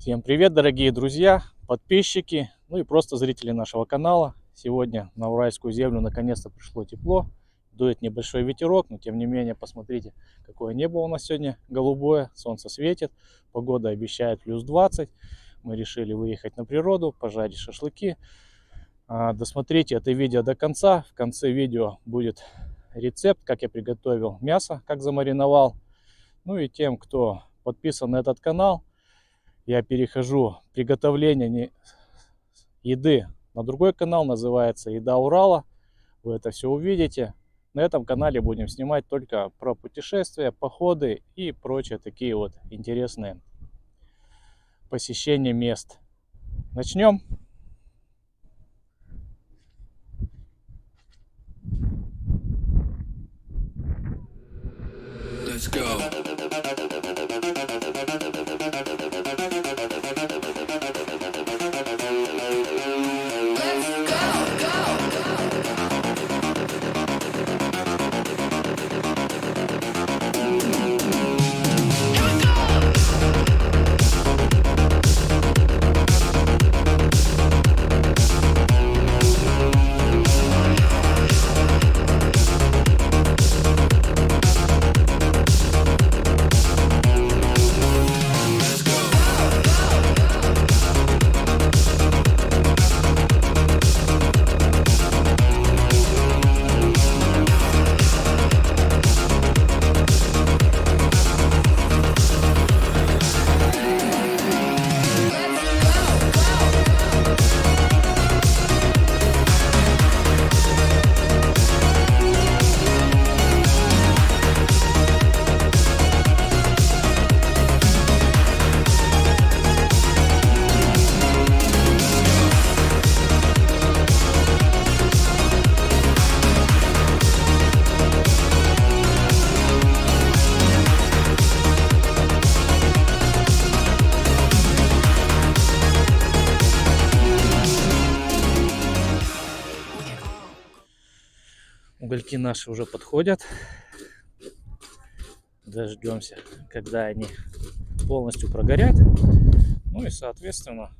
Всем привет, дорогие друзья, подписчики, ну и просто зрители нашего канала. Сегодня на уральскую землю наконец-то пришло тепло. Дует небольшой ветерок, но тем не менее, посмотрите, какое небо у нас сегодня голубое. Солнце светит, погода обещает плюс 20. Мы решили выехать на природу, пожарить шашлыки. Досмотрите это видео до конца. В конце видео будет рецепт, как я приготовил мясо, как замариновал. Ну и тем, кто подписан на этот канал, я перехожу приготовление еды на другой канал, называется «Еда Урала». Вы это все увидите. На этом канале будем снимать только про путешествия, походы и прочие такие вот интересные посещения мест. Начнем. Let's go. Угольки наши уже подходят. Дождемся, когда они полностью прогорят. Ну и, соответственно,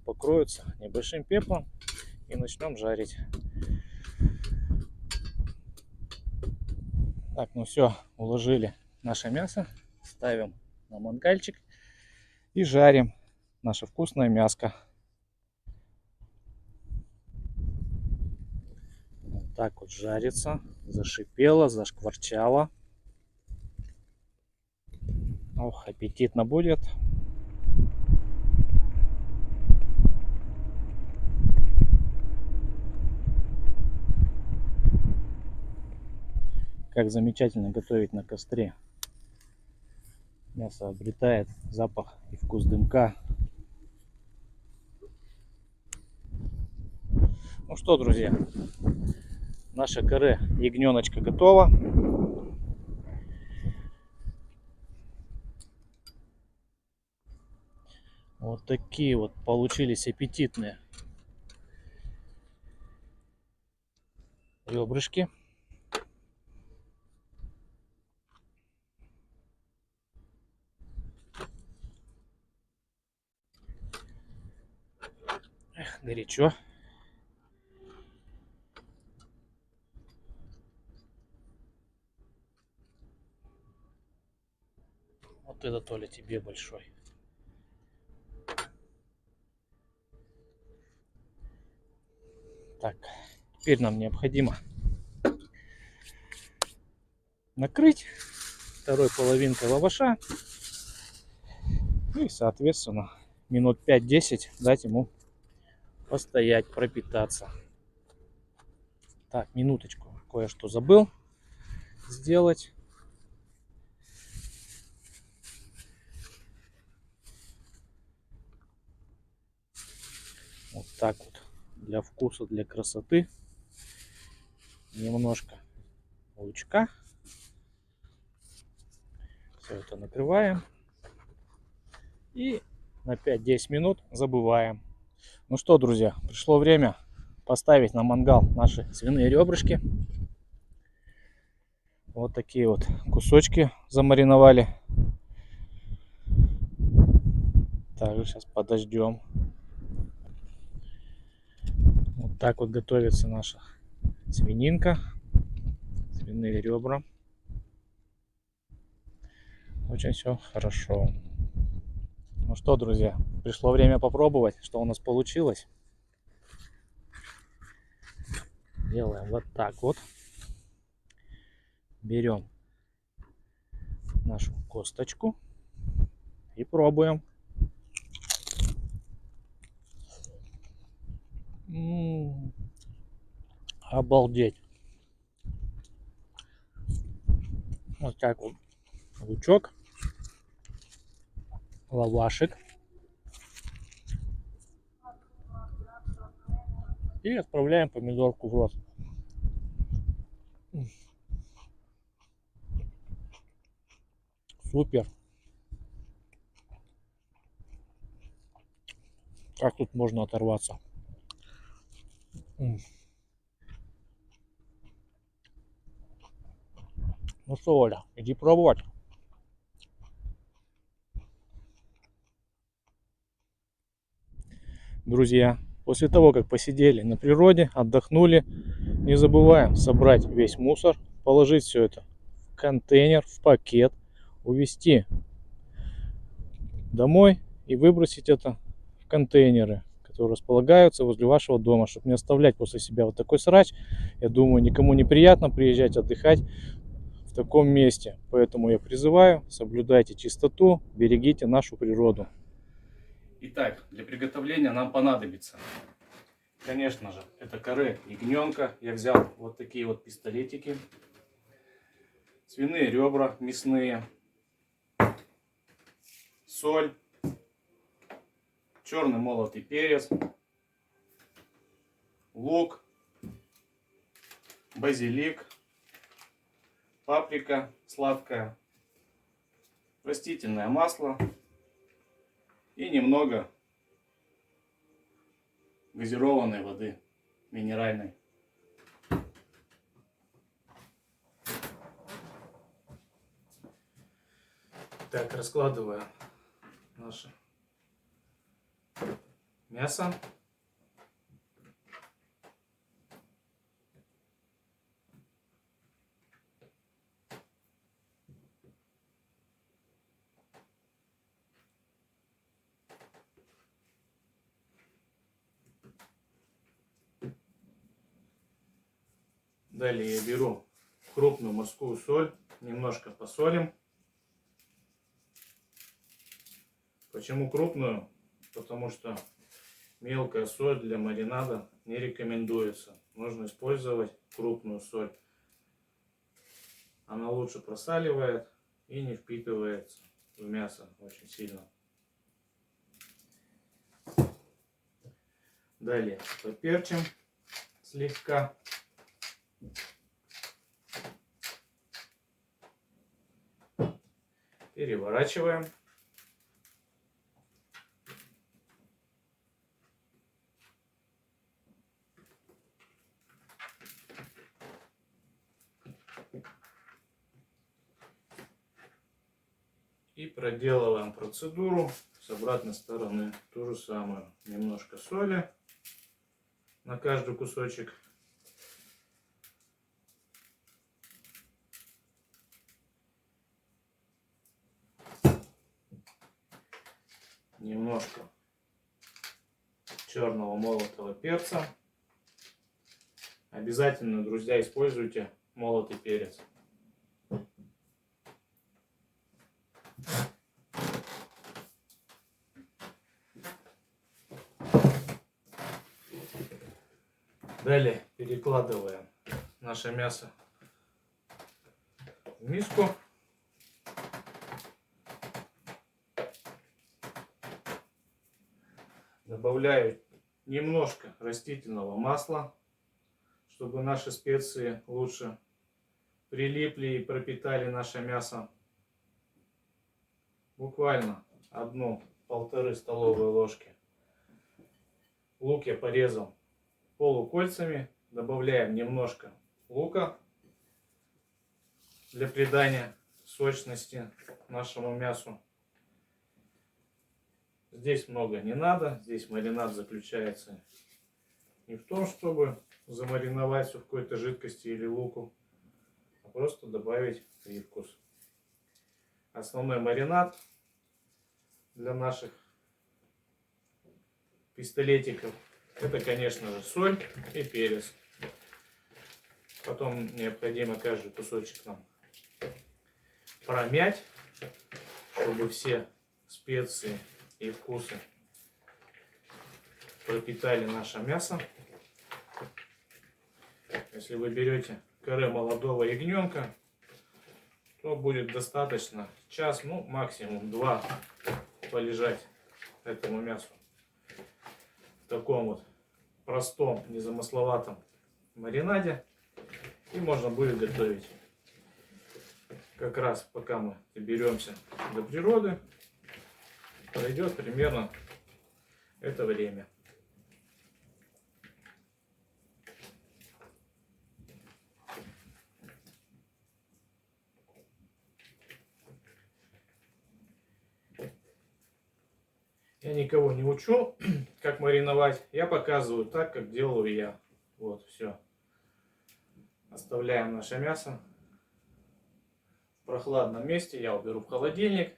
покроются небольшим пеплом и начнем жарить. Так, ну все, уложили наше мясо. Ставим на мангальчик и жарим наше вкусное мяско. Так вот жарится, зашипело, зашкварчало. Ох, аппетитно будет. Как замечательно готовить на костре. Мясо обретает запах и вкус дымка. Ну что, друзья, наша каре ягненочка готова. Вот такие вот получились аппетитные ребрышки. Эх, горячо. Вот это, Толя, тебе большой. Так, теперь нам необходимо накрыть второй половинкой лаваша и, соответственно, минут 5-10 дать ему постоять, пропитаться. Так, минуточку, кое-что забыл сделать. Вот так вот, для вкуса, для красоты, немножко лучка. Все это накрываем и на 5-10 минут забываем. Ну что, друзья, пришло время поставить на мангал наши свиные ребрышки. Вот такие вот кусочки замариновали. также сейчас подождем. Вот так вот готовится наша свининка, свиные ребра. Очень все хорошо. Ну что, друзья, пришло время попробовать, что у нас получилось. Делаем вот так вот. Берем нашу косточку и пробуем. Обалдеть. Вот так вот. Лучок, лавашек. И отправляем помидорку в рот. Супер. Как тут можно оторваться? Ну что, Оля, иди пробовать. Друзья, после того, как посидели на природе, отдохнули, не забываем собрать весь мусор, положить все это в контейнер, в пакет, увезти домой и выбросить это в контейнеры, которые располагаются возле вашего дома, чтобы не оставлять после себя вот такой срач. Я думаю, никому не приятно приезжать отдыхать в таком месте. Поэтому я призываю, соблюдайте чистоту, берегите нашу природу. Итак, для приготовления нам понадобится, конечно же, это каре ягненка. Я взял вот такие вот пистолетики. Свиные ребра мясные. Соль. Черный молотый перец. Лук. Базилик. Паприка сладкая. Растительное масло. И немного газированной воды, минеральной. Так, раскладываю наше мясо. Далее я беру крупную морскую соль, немножко посолим. Почему крупную? Потому что мелкая соль для маринада не рекомендуется. Нужно использовать крупную соль. Она лучше просаливает и не впитывается в мясо очень сильно. Далее поперчим слегка. Переворачиваем. И проделываем процедуру с обратной стороны. То же самое. Немножко соли на каждый кусочек. Немножко черного молотого перца. Обязательно, друзья, используйте молотый перец. Далее перекладываем наше мясо в миску. Добавляю немножко растительного масла, чтобы наши специи лучше прилипли и пропитали наше мясо. Буквально 1-1,5 столовые ложки. Лук я порезал полукольцами. Добавляем немножко лука для придания сочности нашему мясу. Здесь много не надо. Здесь маринад заключается не в том, чтобы замариновать все в какой-то жидкости или луку, а просто добавить привкус. Основной маринад для наших пистолетиков — это, конечно же, соль и перец. Потом необходимо каждый кусочек нам промять, чтобы все специи и вкусы пропитали наше мясо. Если вы берете каре молодого ягненка, то будет достаточно час, ну максимум 2 полежать этому мясу в таком вот простом, незамысловатом маринаде, и можно будет готовить. Как раз пока мы доберемся до природы, пройдет примерно это время. Я никого не учу, как мариновать. Я показываю так, как делаю я. Вот, все. Оставляем наше мясо в прохладном месте. Я уберу в холодильник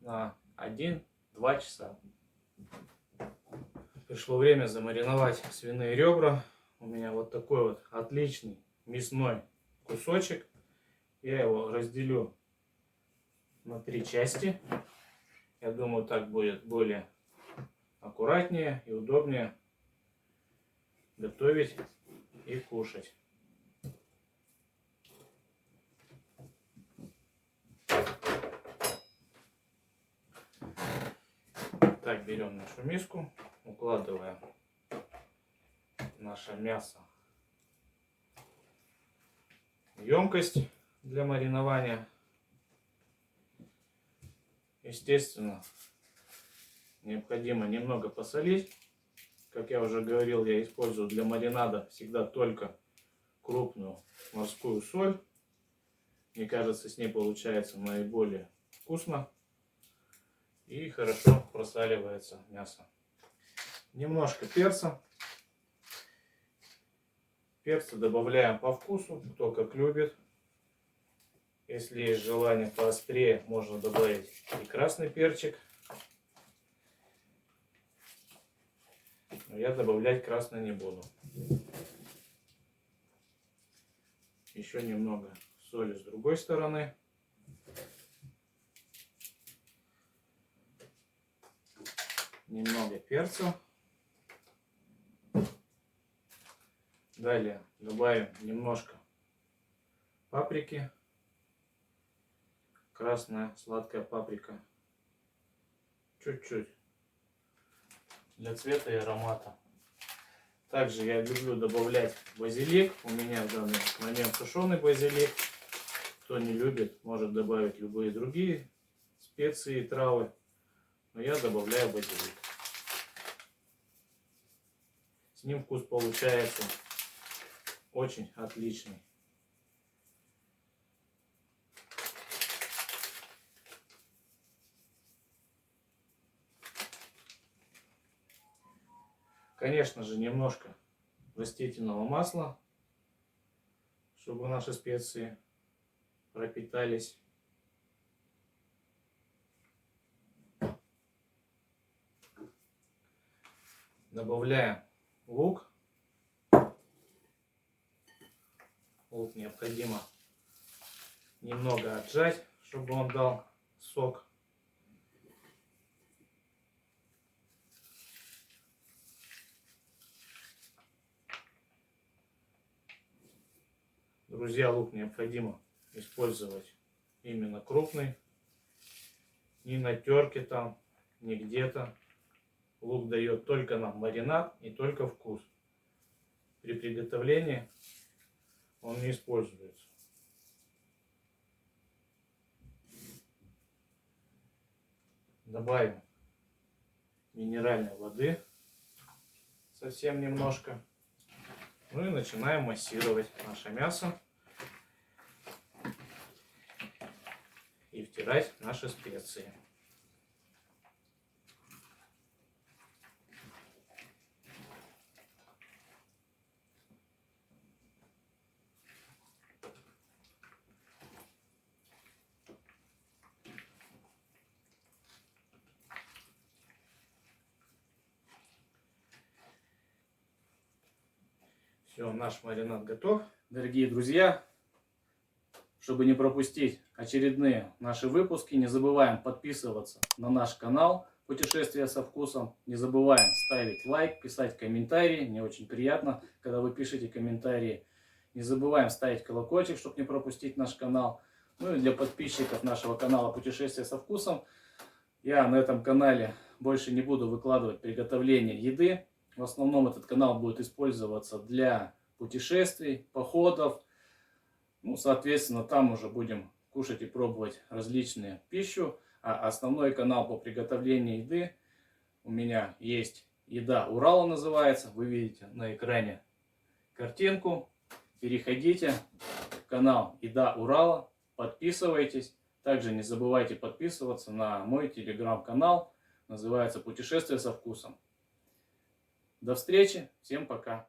на 1-2 часа. Пришло время замариновать свиные ребра. У меня вот такой вот отличный мясной кусочек. Я его разделю на 3 части. Я думаю, так будет более аккуратнее и удобнее готовить и кушать. Так, берем нашу миску, укладываем наше мясо в емкость для маринования. Естественно, необходимо немного посолить. Как я уже говорил, я использую для маринада всегда только крупную морскую соль. Мне кажется, с ней получается наиболее вкусно и хорошо просаливается мясо. Немножко перца. Перца добавляем по вкусу, кто как любит. Если есть желание поострее, можно добавить и красный перчик. Но я добавлять красный не буду. Еще немного соли с другой стороны. Немного перца. Далее добавим немножко паприки. Красная сладкая паприка. Чуть-чуть. Для цвета и аромата. Также я люблю добавлять базилик. У меня в данный момент сушеный базилик. Кто не любит, может добавить любые другие специи и травы. Но я добавляю базилик. С ним вкус получается очень отличный. Конечно же, немножко растительного масла, чтобы наши специи пропитались. Добавляем лук. Лук необходимо немного отжать, чтобы он дал сок. Друзья, лук необходимо использовать именно крупный. Не на терке там, не где-то. Лук дает только нам маринад и только вкус. При приготовлении он не используется. Добавим минеральной воды совсем немножко. Ну и начинаем массировать наше мясо и втирать наши специи. Все, наш маринад готов. Дорогие друзья, чтобы не пропустить очередные наши выпуски, не забываем подписываться на наш канал «Путешествия со вкусом». Не забываем ставить лайк, писать комментарии. Мне очень приятно, когда вы пишете комментарии. Не забываем ставить колокольчик, чтобы не пропустить наш канал. Ну и для подписчиков нашего канала «Путешествия со вкусом» я на этом канале больше не буду выкладывать приготовление еды. В основном этот канал будет использоваться для путешествий, походов. Ну, соответственно, там уже будем кушать и пробовать различные пищу. А основной канал по приготовлению еды у меня есть «Еда Урала» называется. Вы видите на экране картинку. Переходите в канал «Еда Урала», подписывайтесь. Также не забывайте подписываться на мой телеграм-канал. Называется «Путешествия со вкусом». До встречи. Всем пока.